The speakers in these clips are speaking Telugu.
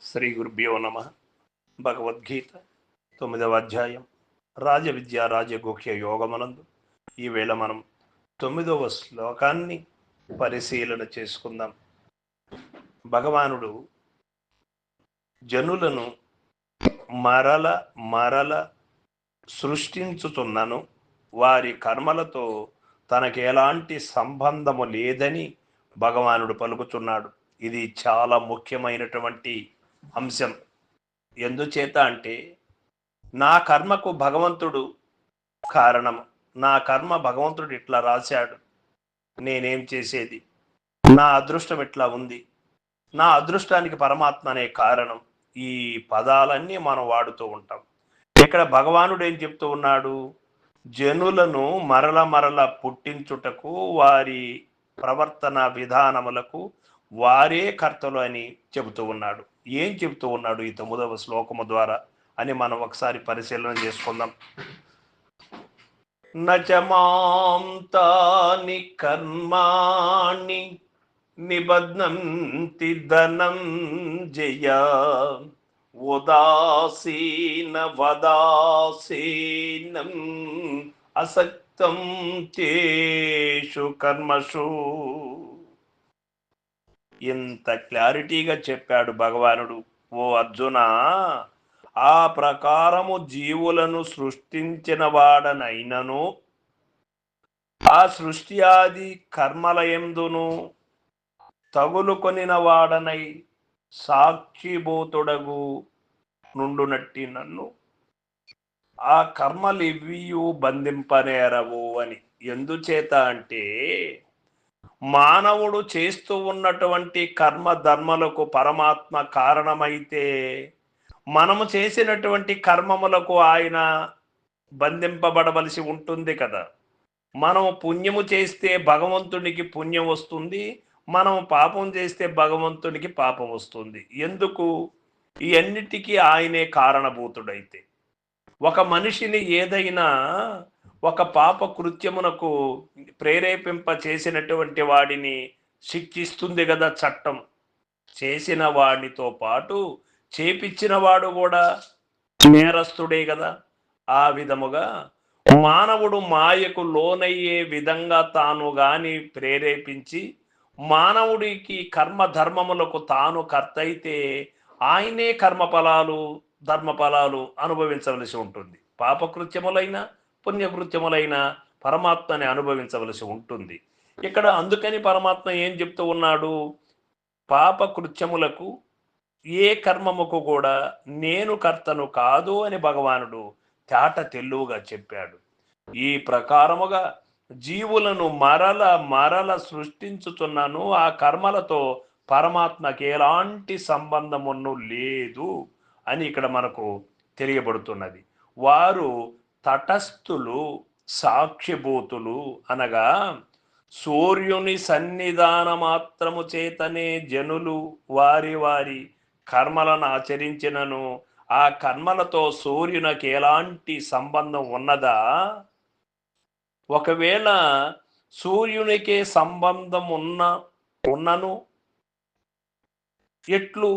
శ్రీ గురుభ్యో నమ. భగవద్గీత 9వ అధ్యాయం రాజవిద్య రాజగుహ్య యోగమనందు ఈవేళ మనం 9వ శ్లోకాన్ని పరిశీలన చేసుకుందాం. భగవానుడు జనులను మరల మరల సృష్టించుతున్నను, వారి కర్మలతో తనకి ఎలాంటి సంబంధము లేదని భగవానుడు పలుకుతున్నాడు. ఇది చాలా ముఖ్యమైనటువంటి అంశం. ఎందుచేత అంటే నా కర్మకు భగవంతుడు కారణం, నా కర్మ భగవంతుడు ఇట్లా రాశాడు, నేనేం చేసేది, నా అదృష్టం ఇట్లా ఉంది, నా అదృష్టానికి పరమాత్మ అనే కారణం. ఈ పదాలన్నీ మనం వాడుతూ ఉంటాం. ఇక్కడ భగవానుడు ఏం చెప్తూ ఉన్నాడు? జనులను మరల మరల పుట్టించుటకు, వారి ప్రవర్తన విధానములకు వారే కర్తలు అని చెబుతూ ఉన్నాడు. ఏం చెబుతూ ఉన్నాడు ఈ 9వ శ్లోకము ద్వారా అని మనం ఒకసారి పరిశీలన చేసుకుందాం. నచమాం తాని కర్మాణి నిబధ్నంతి ధనం జయ ఉదాసీన వదాసీనం అసక్తం తేషు కర్మషు. ఇంత క్లారిటీగా చెప్పాడు భగవానుడు. ఓ అర్జున, ఆ ప్రకారము జీవులను సృష్టించిన వాడనైనను, ఆ సృష్టి ఆది కర్మలయందును తగులుకొనిన వాడనై సాక్షిభూతుడగు నుండునట్టి నన్ను ఆ కర్మలివ్వియు బంధింపనేరవు అని. ఎందుచేత అంటే మానవుడు చేస్తూ ఉన్నటువంటి కర్మ ధర్మలకు పరమాత్మ కారణమైతే మనము చేసినటువంటి కర్మములకు ఆయన బంధింపబడవలసి ఉంటుంది కదా. మనము పుణ్యము చేస్తే భగవంతునికి పుణ్యం వస్తుంది, మనము పాపం చేస్తే భగవంతునికి పాపం వస్తుంది. ఎందుకు? ఈ అన్నిటికీ ఆయనే కారణభూతుడైతే ఒక మనిషిని ఏదైనా ఒక పాప కృత్యమునకు ప్రేరేపింప చేసినటువంటి వాడిని శిక్షిస్తుంది కదా చట్టం. చేసిన వాడితో పాటు చేపించిన వాడు కూడా నేరస్తుడే కదా. ఆ విధముగా మానవుడు మాయకు లోనయ్యే విధంగా తాను గాని ప్రేరేపించి మానవుడికి కర్మ ధర్మములకు తాను కర్త అయితే ఆయనే కర్మఫలాలు ధర్మఫలాలు అనుభవించవలసి ఉంటుంది. పాపకృత్యములైన పుణ్యకృత్యములైన పరమాత్మని అనుభవించవలసి ఉంటుంది. ఇక్కడ అందుకని పరమాత్మ ఏం చెప్తూ ఉన్నాడు? పాపకృత్యములకు ఏ కర్మముకు కూడా నేను కర్తను కాదు అని భగవానుడు తేట తెల్లుగా చెప్పాడు. ఈ ప్రకారముగా జీవులను మరల మరల సృష్టించుతున్నాను, ఆ కర్మలతో పరమాత్మకి ఎలాంటి సంబంధమును లేదు అని ఇక్కడ మనకు తెలియబడుతున్నది. వారు తటస్థులు, సాక్షిభూతులు అనగా సూర్యుని సన్నిధాన మాత్రము చేతనే జనులు వారి వారి కర్మలను ఆచరించినను ఆ కర్మలతో సూర్యునికి ఎలాంటి సంబంధం ఉన్నదా? ఒకవేళ సూర్యునికే సంబంధం ఉన్నను ఎట్లు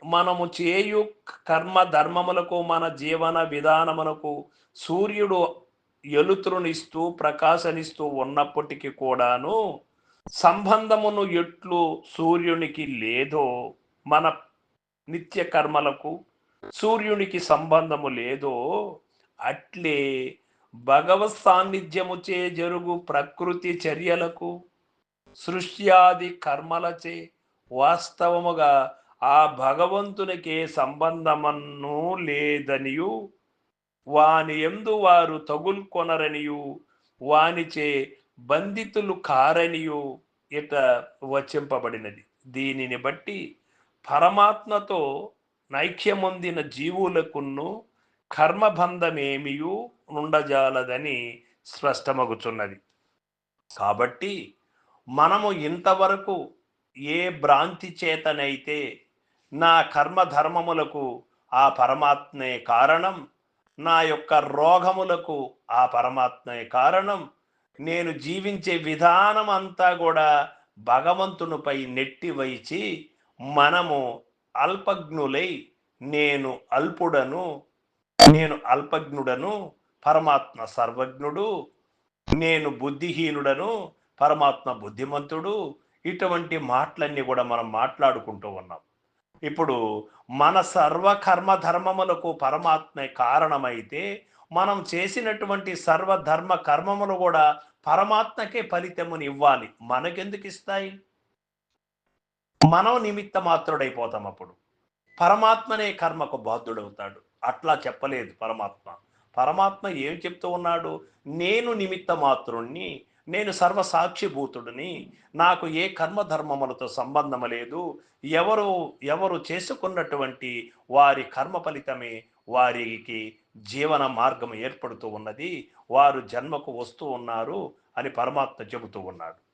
మనము చేయు కర్మ ధర్మములకు మన జీవన విధానములకు సూర్యుడు ఎలుతురునిస్తూ ప్రకాశనిస్తూ ఉన్నప్పటికీ కూడాను సంబంధమును ఎట్లు సూర్యునికి లేదో, మన నిత్య కర్మలకు సూర్యునికి సంబంధము లేదో, అట్లే భగవత్ సాన్నిధ్యముచే జరుగు ప్రకృతి చర్యలకు సృష్ట్యాది కర్మలచే వాస్తవముగా ఆ భగవంతునికి సంబంధమన్ను లేదనియు, వాని యందు వారు తగుల్కొనరనియు, వానిచే బంధితులు కారనియు ఇట వచింపబడినది. దీనిని బట్టి పరమాత్మతో నైక్యమొందిన జీవులకును కర్మబంధమేమియు ఉండజాలదని స్పష్టమగుచున్నది. కాబట్టి మనము ఇంతవరకు ఏ భ్రాంతి చేతనైతే నా కర్మధర్మములకు ఆ పరమాత్మే కారణం, నా యొక్క రోగములకు ఆ పరమాత్మే కారణం, నేను జీవించే విధానం అంతా కూడా భగవంతునిపై నెట్టి వైచి మనము అల్పజ్ఞులై నేను అల్పుడను, నేను అల్పజ్ఞుడను, పరమాత్మ సర్వజ్ఞుడు, నేను బుద్ధిహీనుడను, పరమాత్మ బుద్ధిమంతుడు. ఇటువంటి మాటలన్నీ కూడా మనం మాట్లాడుకుంటూ ఉన్నాం. ఇప్పుడు మన సర్వకర్మ ధర్మములకు పరమాత్మే కారణమైతే మనం చేసినటువంటి సర్వధర్మ కర్మములు కూడా పరమాత్మకే ఫలితముని ఇవ్వాలి. మనకెందుకు ఇస్తాయి? మనం నిమిత్త మాత్రుడైపోతాం అప్పుడు. పరమాత్మనే కర్మకు బాధ్యుడవుతాడు. అట్లా చెప్పలేదు పరమాత్మ. పరమాత్మ ఏం చెప్తూ ఉన్నాడు? నేను నిమిత్త మాత్రుణ్ణి, నేను సర్వసాక్షిభూతుడిని, నాకు ఏ కర్మధర్మములతో సంబంధం లేదు. ఎవరు ఎవరు చేసుకున్నటువంటి వారి కర్మ ఫలితమే వారికి జీవన మార్గం ఏర్పడుతూ ఉన్నది. వారు జన్మకు వస్తూ ఉన్నారు అని పరమాత్మ చెబుతూ ఉన్నాడు.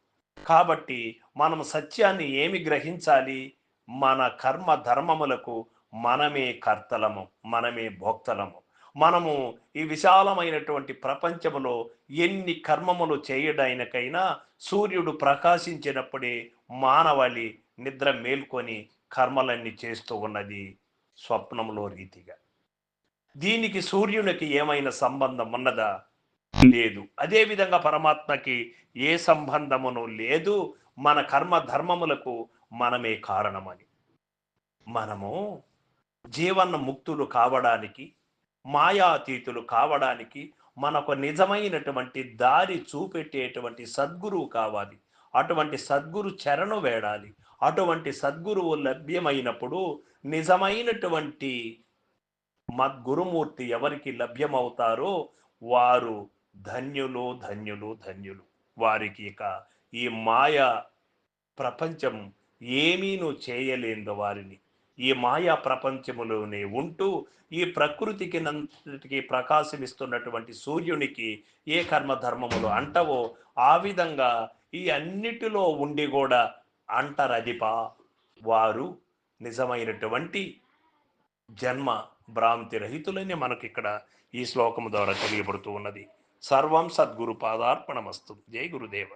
కాబట్టి మనం సత్యాన్ని ఏమి గ్రహించాలి? మన కర్మ ధర్మములకు మనమే కర్తలము, మనమే భోక్తలము. మనము ఈ విశాలమైనటువంటి ప్రపంచములో ఎన్ని కర్మములు చేయడానికైనా సూర్యుడు ప్రకాశించినప్పుడే మానవాళి నిద్ర మేల్కొని కర్మలన్నీ చేస్తూ ఉన్నది స్వప్నంలో రీతిగా. దీనికి సూర్యునికి ఏమైనా సంబంధం ఉన్నదా? లేదు. అదే విధంగా పరమాత్మకి ఏ సంబంధమును లేదు. మన కర్మ ధర్మములకు మనమే కారణమని. మనము జీవన ముక్తులు కావడానికి, మాయాతీతులు కావడానికి మనకు నిజమైనటువంటి దారి చూపెట్టేటువంటి సద్గురువు కావాలి. అటువంటి సద్గురు చరణు వేడాలి. అటువంటి సద్గురువు లభ్యమైనప్పుడు నిజమైనటువంటి మద్గురుమూర్తి ఎవరికి లభ్యమవుతారో వారు ధన్యులు, ధన్యులు, ధన్యులు. వారికి ఇక ఈ మాయ ప్రపంచం ఏమీను చేయలేందో వారిని. ఈ మాయా ప్రపంచములోనే ఉంటూ ఈ ప్రకృతికి నంతటికి ప్రకాశమిస్తున్నటువంటి సూర్యునికి ఏ కర్మధర్మములు అంటవో ఆ విధంగా ఈ అన్నిటిలో ఉండి కూడా అంటరదిపా వారు నిజమైనటువంటి జన్మ భ్రాంతి రహితులని మనకి ఇక్కడ ఈ శ్లోకము ద్వారా తెలియబడుతూ ఉన్నది. సర్వం సద్గురు పాదార్పణమస్తు. జై గురుదేవ.